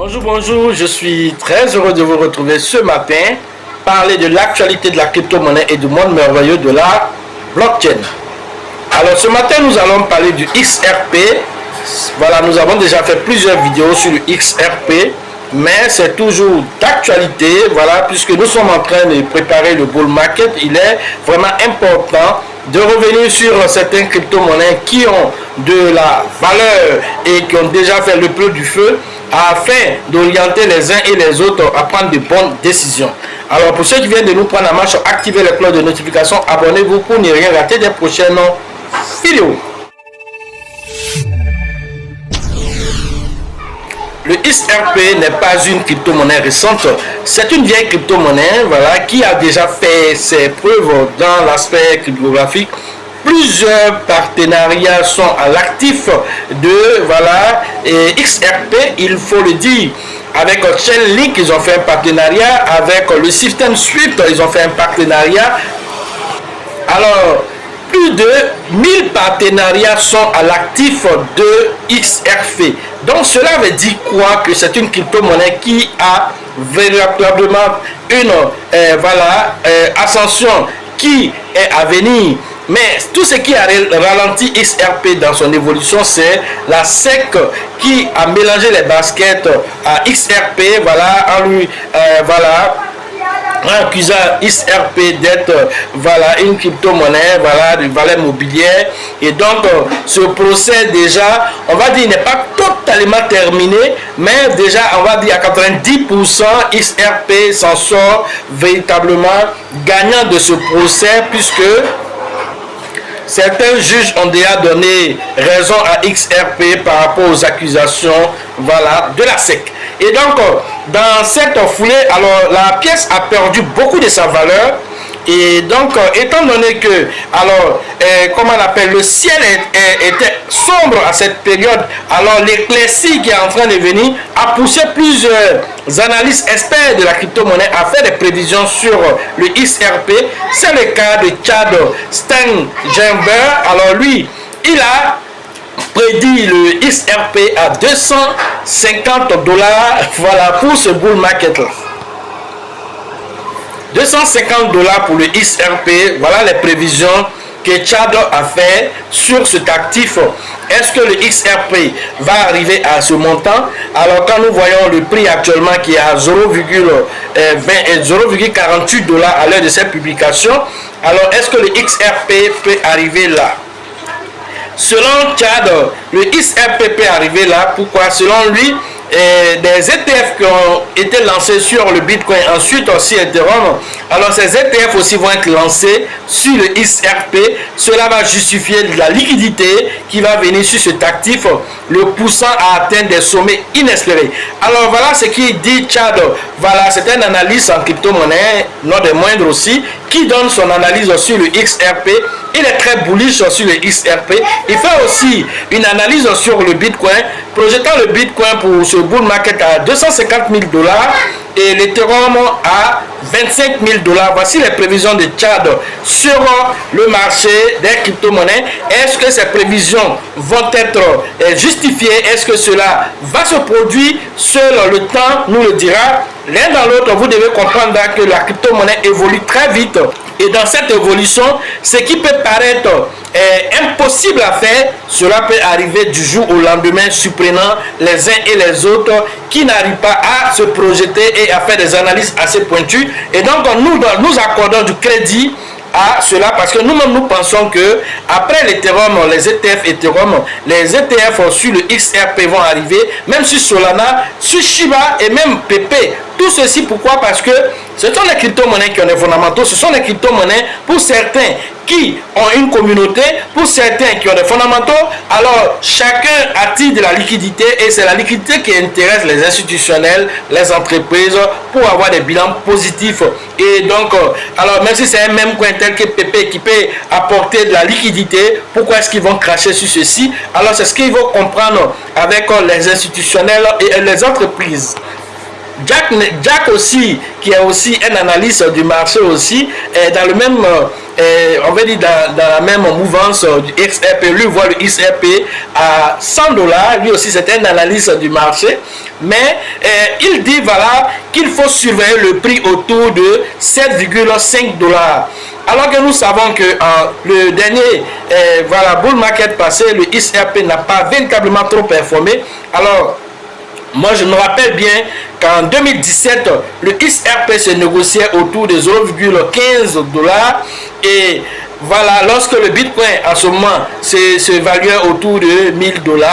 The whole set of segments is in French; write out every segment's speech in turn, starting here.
Bonjour, bonjour, je suis très heureux de vous retrouver ce matin, parler de l'actualité de la crypto-monnaie et du monde merveilleux de la blockchain. Alors ce matin, nous allons parler du XRP. Voilà, nous avons déjà fait plusieurs vidéos sur le XRP, mais c'est toujours d'actualité, voilà, puisque nous sommes en train de préparer le bull market. Il est vraiment important de revenir sur certaines crypto-monnaies qui ont de la valeur et qui ont déjà fait le peu du feu, afin d'orienter les uns et les autres à prendre de bonnes décisions. Alors pour ceux qui viennent de nous prendre en marche, activez les cloches de notification, abonnez-vous pour ne rien rater des prochaines vidéos. Le XRP n'est pas une crypto-monnaie récente, c'est une vieille crypto-monnaie, voilà, qui a déjà fait ses preuves dans l'aspect cryptographique. Plusieurs partenariats sont à l'actif de et XRP, il faut le dire. Avec Chainlink, ils ont fait un partenariat. Avec le système Swift, ils ont fait un partenariat. Alors, plus de 1000 partenariats sont à l'actif de XRP. Donc, cela veut dire quoi? Que c'est une crypto-monnaie qui a véritablement une ascension qui est à venir. Mais tout ce qui a ralenti XRP dans son évolution, c'est la SEC qui a mélangé les baskets à XRP, voilà, en lui, accusant XRP d'être une crypto-monnaie, de valeur mobilière. Et donc ce procès déjà, on va dire, n'est pas totalement terminé, mais déjà on va dire à 90% XRP s'en sort véritablement gagnant de ce procès, puisque certains juges ont déjà donné raison à XRP par rapport aux accusations de la SEC. Et donc, dans cette foulée, alors la pièce a perdu beaucoup de sa valeur. Et donc, étant donné que, comment on appelle, le ciel était sombre à cette période, alors l'éclaircie qui est en train de venir a poussé plusieurs analystes experts de la crypto-monnaie à faire des prévisions sur le XRP. C'est le cas de Chad Stengenber. Alors lui, il a prédit le XRP à 250 $, voilà, pour ce bull market là. 250 $ pour le XRP, voilà les prévisions que Chad a fait sur cet actif. Est-ce que le XRP va arriver à ce montant? Alors quand nous voyons le prix actuellement qui est à 0,48 $ à l'heure de cette publication, alors est-ce que le XRP peut arriver là? Selon Chad, le XRP peut arriver là. Pourquoi? Selon lui, des ETF qui ont été lancés sur le Bitcoin, ensuite aussi Ethereum, alors ces ETF aussi vont être lancés sur le XRP. Cela va justifier de la liquidité qui va venir sur cet actif, le poussant à atteindre des sommets inespérés. Alors voilà ce qu'il dit Chad. Voilà, c'est un analyste en crypto-monnaie, non des moindres aussi, qui donne son analyse sur le XRP. Il est très bullish sur le XRP. Il fait aussi une analyse sur le Bitcoin, projetant le Bitcoin pour ce bull market à 250 000 $ et l'Ethereum à 25 000 $. Voici les prévisions de Chad sur le marché des crypto-monnaies. Est-ce que ces prévisions vont être justifiées? Est-ce que cela va se produire? Seul le temps nous le dira. L'un dans l'autre, vous devez comprendre que la crypto-monnaie évolue très vite. Et dans cette évolution, ce qui peut paraître impossible à faire, cela peut arriver du jour au lendemain, surprenant les uns et les autres qui n'arrivent pas à se projeter et à faire des analyses assez pointues. Et donc, nous accordons du crédit à cela parce que nous-mêmes nous pensons que après l'Ethereum, les ETF Ethereum, les ETF sur le XRP vont arriver, même sur Solana, sur Shiba et même Pepe. Tout ceci pourquoi? Parce que ce sont les crypto-monnaies qui ont des fondamentaux, ce sont les crypto-monnaies pour certains qui ont une communauté, pour certains qui ont des fondamentaux. Alors chacun attire de la liquidité et c'est la liquidité qui intéresse les institutionnels, les entreprises pour avoir des bilans positifs. Et donc, alors même si c'est un même coin tel que PP qui peut apporter de la liquidité, pourquoi est-ce qu'ils vont cracher sur ceci? Alors c'est ce qu'il faut comprendre avec les institutionnels et les entreprises. Jack aussi, qui est aussi un analyste du marché aussi, est dans le même, on va dire dans la même mouvance du XRP. Lui voit le XRP à $100. Lui aussi, c'est un analyste du marché. Mais il dit voilà qu'il faut surveiller le prix autour de 7,5 $. Alors que nous savons que le dernier bull market passé, le XRP n'a pas véritablement trop performé. Alors, moi, je me rappelle bien qu'en 2017, le XRP se négociait autour de 0,15 $. Et voilà, lorsque le Bitcoin, en ce moment, s'évaluait autour de 1000 $,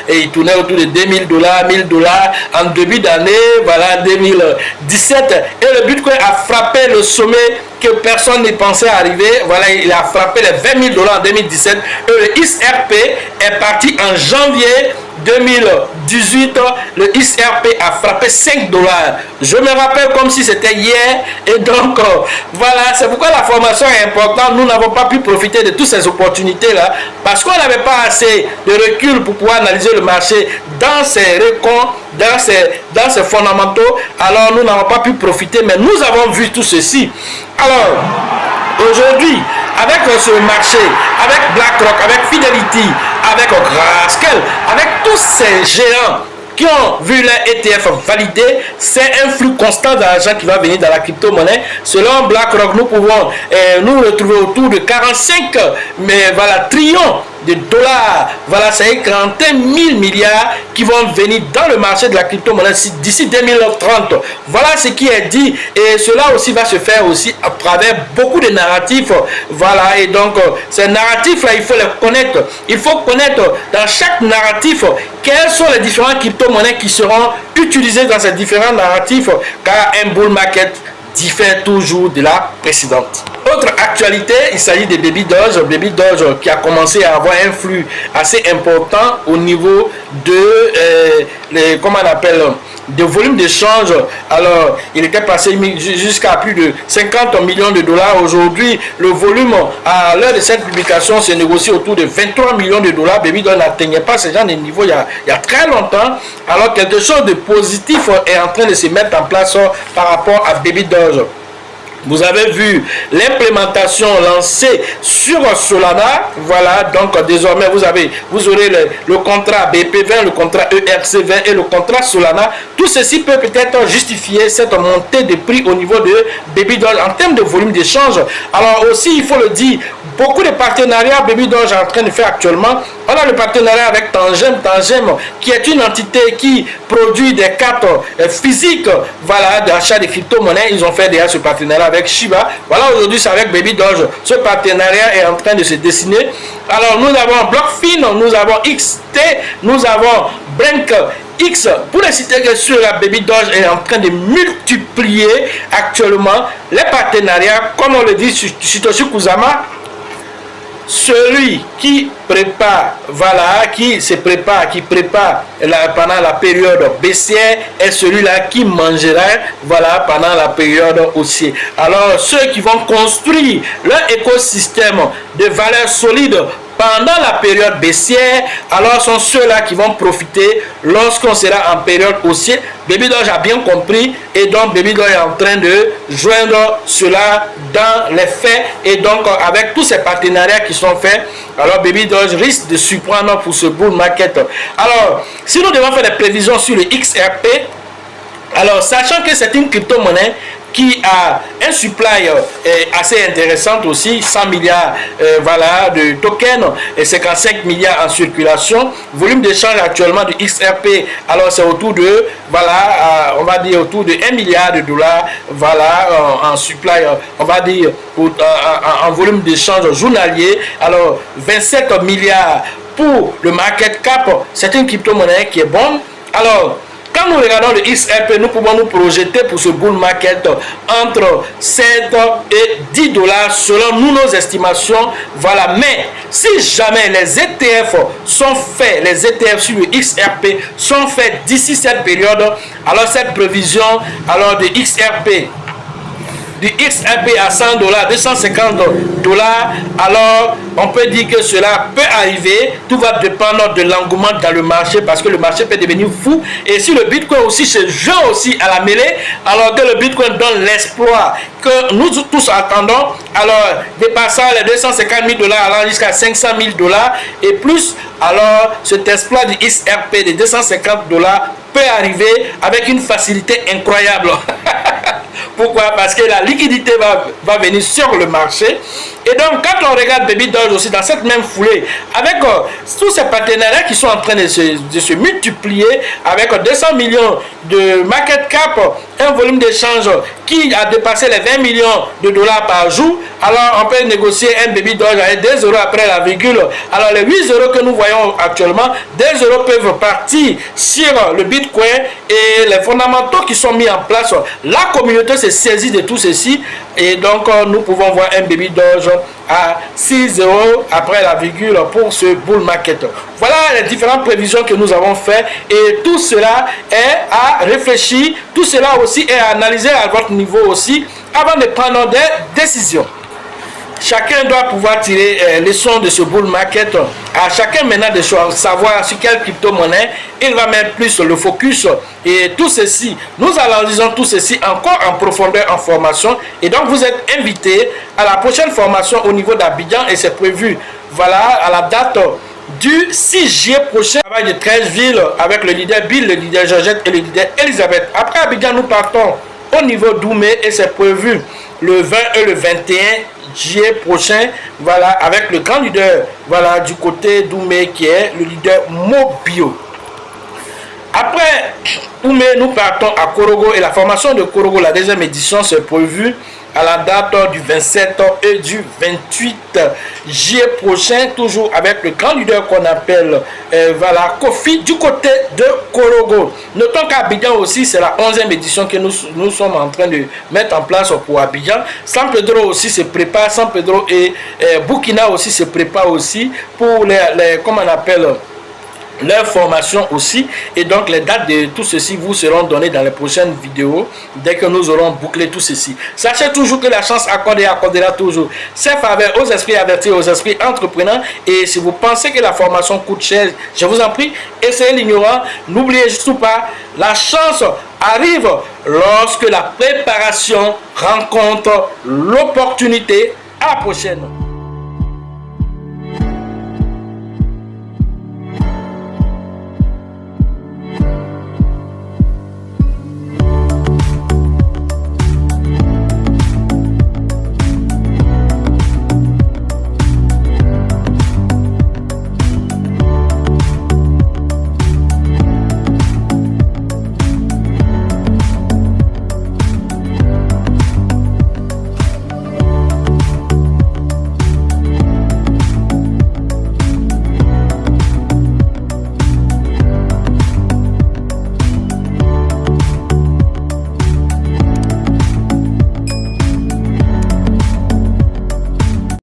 et il tournait autour de 2000 $, 1000 $, en début d'année, voilà, 2017, et le Bitcoin a frappé le sommet que personne ne pensait arriver. Voilà, il a frappé les 20 000 $ en 2017, et le XRP est parti en janvier 2018, le XRP a frappé 5 $. Je me rappelle comme si c'était hier. Et donc, voilà, c'est pourquoi la formation est importante. Nous n'avons pas pu profiter de toutes ces opportunités-là parce qu'on n'avait pas assez de recul pour pouvoir analyser le marché dans ses recoins, dans ses fondamentaux. Alors, nous n'avons pas pu profiter, mais nous avons vu tout ceci. Alors, aujourd'hui, avec ce marché, avec BlackRock, avec Fidelity, avec Grayscale, avec tous ces géants qui ont vu leur ETF validé, c'est un flux constant d'argent qui va venir dans la crypto-monnaie. Selon BlackRock, nous pouvons nous retrouver autour de 45 trillions de dollars. Voilà, c'est 41 000 milliards qui vont venir dans le marché de la crypto-monnaie d'ici 2030. Voilà ce qui est dit, et cela aussi va se faire aussi à travers beaucoup de narratifs. Voilà, et donc ces narratifs-là, il faut les connaître. Il faut connaître dans chaque narratif quelles sont les différentes crypto-monnaies qui seront utilisées dans ces différents narratifs, car un bull market diffère toujours de la précédente. Autre actualité, il s'agit de Baby Doge. Baby Doge qui a commencé à avoir un flux assez important au niveau de de volume d'échange. Alors, il était passé jusqu'à plus de 50 millions de dollars. Aujourd'hui, le volume à l'heure de cette publication se négocie autour de 23 millions de dollars. Baby Doge n'atteignait pas ce genre de niveau il y a très longtemps. Alors, quelque chose de positif est en train de se mettre en place par rapport à Baby Doge. Vous avez vu l'implémentation lancée sur Solana. Voilà, donc désormais vous aurez le contrat BP20, le contrat ERC20 et le contrat Solana. Tout ceci peut peut-être justifier cette montée de prix au niveau de Baby Doge en termes de volume d'échange. Alors aussi, il faut le dire, beaucoup de partenariats Baby Doge est en train de faire actuellement. On a le partenariat avec Tangem, qui est une entité qui produit des cartes physiques, voilà, d'achat de crypto-monnaies. Ils ont fait déjà ce partenariat avec Shiba. Voilà, aujourd'hui c'est avec Baby Doge. Ce partenariat est en train de se dessiner. Alors nous avons BlockFin, nous avons XT, nous avons Brink X. Pour les citer que sur la Baby Doge est en train de multiplier actuellement les partenariats, comme on le dit sur Satoshi Kusama. Celui qui prépare, voilà, qui prépare pendant la période baissière est celui-là qui mangera, voilà, pendant la période haussière. Alors, ceux qui vont construire leur écosystème de valeurs solides pendant la période baissière, alors sont ceux-là qui vont profiter lorsqu'on sera en période haussière. Baby Doge a bien compris, et donc Baby Doge est en train de joindre cela dans les faits, et donc avec tous ces partenariats qui sont faits, alors Baby Doge risque de surprendre pour ce bull market. Alors, si nous devons faire des prévisions sur le XRP, alors sachant que c'est une crypto-monnaie qui a un supply assez intéressant aussi, 100 milliards voilà, de tokens et 55 milliards en circulation. Volume d'échange actuellement du XRP, alors c'est autour de, voilà, on va dire autour de 1 milliard de dollars, voilà, en supply, on va dire, en volume d'échange journalier. Alors 27 milliards pour le market cap, c'est une crypto-monnaie qui est bonne. Alors, quand nous regardons le XRP, nous pouvons nous projeter pour ce bull market entre 7 et 10 dollars selon nous, nos estimations. Voilà, mais si jamais les ETF sont faits, les ETF sur le XRP sont faits d'ici cette période, alors cette prévision alors de XRP du XRP à 100 $, 250 $, alors on peut dire que cela peut arriver. Tout va dépendre de l'engouement dans le marché, parce que le marché peut devenir fou. Et si le Bitcoin aussi se joint aussi à la mêlée, alors que le Bitcoin donne l'espoir que nous tous attendons, alors dépassant les 250 000 $, allant jusqu'à 500 000 $ et plus, alors cet exploit du XRP de 250 $ peut arriver avec une facilité incroyable. Pourquoi? Parce que la liquidité va venir sur le marché. Et donc, quand on regarde Baby Doge aussi dans cette même foulée, avec tous ces partenariats qui sont en train de se multiplier, avec 200 millions de market cap, un volume d'échange qui a dépassé les 20 millions de $ par jour, alors on peut négocier un Baby Doge avec 2 € après la virgule. Alors les 8 € que nous voyons actuellement, 2 € peuvent partir sur le Bitcoin, et les fondamentaux qui sont mis en place, la communauté se saisit de tout ceci, et donc nous pouvons voir un Baby Doge à 6 € après la virgule pour ce bull market. Voilà les différentes prévisions que nous avons faites, et tout cela est à réfléchir, tout cela aussi est à analyser à votre niveau aussi avant de prendre des décisions. Chacun doit pouvoir tirer leçon de ce bull market. À chacun maintenant de savoir sur quelle crypto-monnaie il va mettre plus le focus. Et tout ceci, nous analysons tout ceci encore en profondeur en formation. Et donc vous êtes invités à la prochaine formation au niveau d'Abidjan, et c'est prévu, voilà, à la date du 6 juillet prochain, travail de 13 villes avec le leader Bill, le leader Georgette et le leader Elisabeth. Après Abidjan, nous partons au niveau d'Oumé, et c'est prévu le 20 et le 21 juillet prochain, voilà, avec le grand leader, voilà, du côté d'Oumé, qui est le leader Mobio. Après Oumé, nous partons à Korogo, et la formation de Korogo, la deuxième édition, c'est prévu à la date du 27 et du 28 juillet prochain, toujours avec le grand leader qu'on appelle voilà, Kofi, du côté de Korogo. Notons qu'à Abidjan aussi, c'est la 11e édition que nous sommes en train de mettre en place pour Abidjan. San Pedro aussi se prépare, San Pedro et Burkina aussi se prépare aussi pour les comment on appelle, leur formation aussi. Et donc les dates de tout ceci vous seront données dans les prochaines vidéos dès que nous aurons bouclé tout ceci. Sachez toujours que la chance accorde et accordera toujours ses faveurs aux esprits avertis, aux esprits entrepreneurs. Et si vous pensez que la formation coûte cher, je vous en prie, essayez l'ignorant. N'oubliez surtout pas, la chance arrive lorsque la préparation rencontre l'opportunité. À la prochaine.